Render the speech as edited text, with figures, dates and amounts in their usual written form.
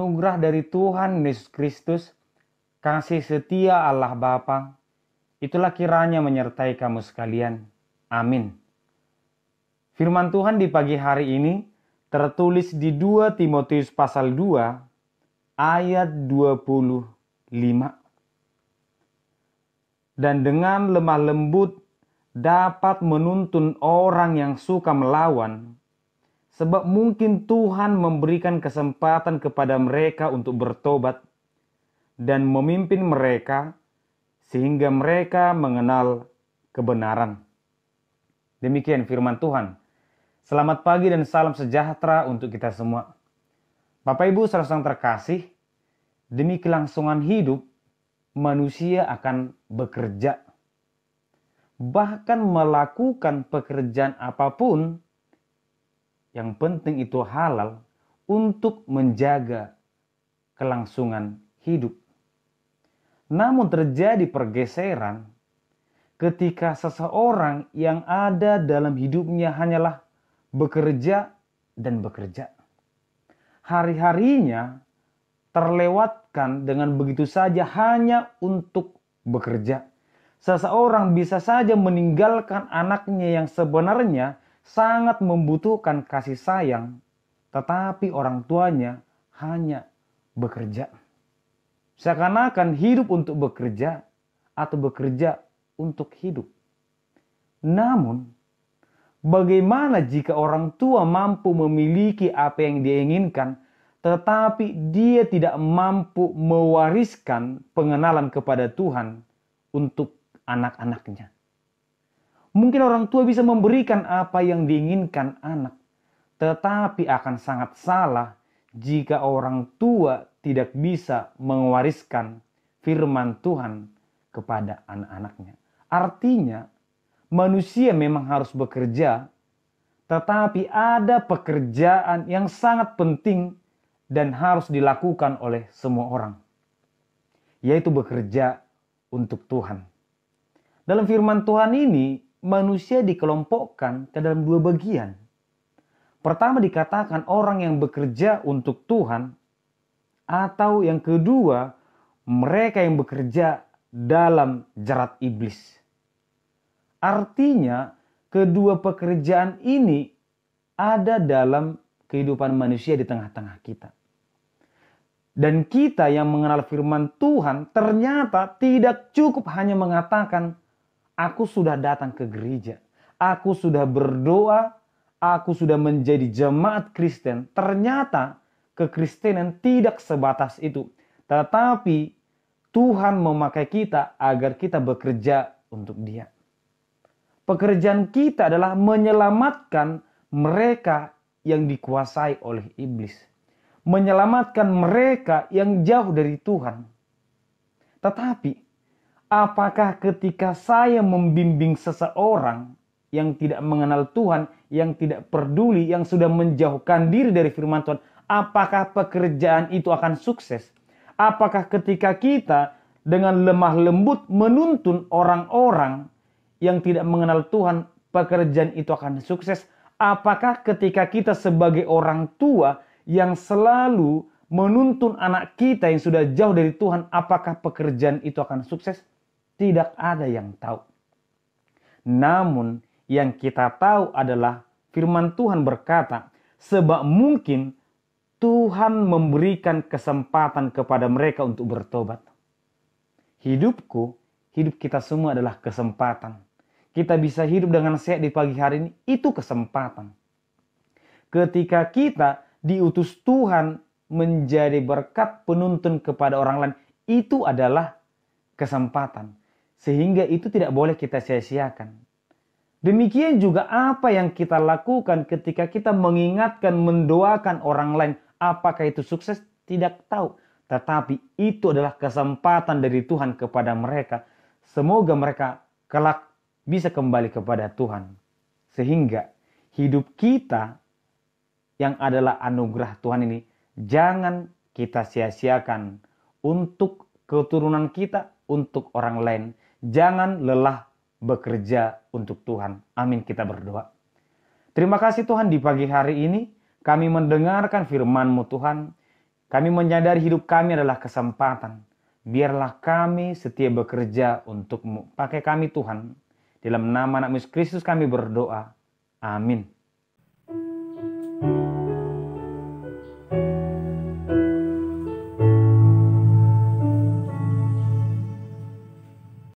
anugerah dari Tuhan Yesus Kristus, kasih setia Allah Bapa, itulah kiranya menyertai kamu sekalian. Amin. Firman Tuhan di pagi hari ini tertulis di 2 Timotius pasal 2 ayat 25. Dan dengan lemah lembut dapat menuntun orang yang suka melawan, sebab mungkin Tuhan memberikan kesempatan kepada mereka untuk bertobat dan memimpin mereka sehingga mereka mengenal kebenaran. Demikian firman Tuhan. Selamat pagi dan salam sejahtera untuk kita semua. Bapak Ibu saudara terkasih, demi kelangsungan hidup, manusia akan bekerja. Bahkan melakukan pekerjaan apapun, yang penting itu halal untuk menjaga kelangsungan hidup. Namun terjadi pergeseran ketika seseorang yang ada dalam hidupnya hanyalah bekerja dan bekerja. Hari-harinya terlewatkan dengan begitu saja hanya untuk bekerja. Seseorang bisa saja meninggalkan anaknya yang sebenarnya sangat membutuhkan kasih sayang, tetapi orang tuanya hanya bekerja. Seakan-akan hidup untuk bekerja atau bekerja untuk hidup. Namun, bagaimana jika orang tua mampu memiliki apa yang dia inginkan, tetapi dia tidak mampu mewariskan pengenalan kepada Tuhan untuk anak-anaknya? Mungkin orang tua bisa memberikan apa yang diinginkan anak, tetapi akan sangat salah jika orang tua tidak bisa mewariskan firman Tuhan kepada anak-anaknya. Artinya, manusia memang harus bekerja, tetapi ada pekerjaan yang sangat penting dan harus dilakukan oleh semua orang, yaitu bekerja untuk Tuhan. Dalam firman Tuhan ini, manusia dikelompokkan ke dalam dua bagian. Pertama dikatakan orang yang bekerja untuk Tuhan, atau yang kedua mereka yang bekerja dalam jerat iblis. Artinya kedua pekerjaan ini ada dalam kehidupan manusia di tengah-tengah kita. Dan kita yang mengenal firman Tuhan ternyata tidak cukup hanya mengatakan, aku sudah datang ke gereja, aku sudah berdoa, aku sudah menjadi jemaat Kristen. Ternyata kekristenan tidak sebatas itu. Tetapi Tuhan memakai kita agar kita bekerja untuk Dia. Pekerjaan kita adalah menyelamatkan mereka yang dikuasai oleh iblis. Menyelamatkan mereka yang jauh dari Tuhan. Tetapi apakah ketika saya membimbing seseorang yang tidak mengenal Tuhan, yang tidak peduli, yang sudah menjauhkan diri dari firman Tuhan, apakah pekerjaan itu akan sukses? Apakah ketika kita dengan lemah lembut menuntun orang-orang yang tidak mengenal Tuhan, pekerjaan itu akan sukses? Apakah ketika kita sebagai orang tua yang selalu menuntun anak kita yang sudah jauh dari Tuhan, apakah pekerjaan itu akan sukses? Tidak ada yang tahu. Namun yang kita tahu adalah firman Tuhan berkata, sebab mungkin Tuhan memberikan kesempatan kepada mereka untuk bertobat. Hidupku, hidup kita semua adalah kesempatan. Kita bisa hidup dengan sehat di pagi hari ini, itu kesempatan. Ketika kita diutus Tuhan menjadi berkat penuntun kepada orang lain, itu adalah kesempatan. Sehingga itu tidak boleh kita sia-siakan. Demikian juga apa yang kita lakukan ketika kita mengingatkan, mendoakan orang lain. Apakah itu sukses? Tidak tahu. Tetapi itu adalah kesempatan dari Tuhan kepada mereka. Semoga mereka kelak bisa kembali kepada Tuhan. Sehingga hidup kita yang adalah anugerah Tuhan ini jangan kita sia-siakan untuk keturunan kita, untuk orang lain. Jangan lelah bekerja untuk Tuhan. Amin, kita berdoa. Terima kasih Tuhan, di pagi hari ini kami mendengarkan firman-Mu Tuhan. Kami menyadari hidup kami adalah kesempatan. Biarlah kami setia bekerja untuk-Mu. Pakai kami Tuhan. Dalam nama anak Yesus Kristus kami berdoa. Amin.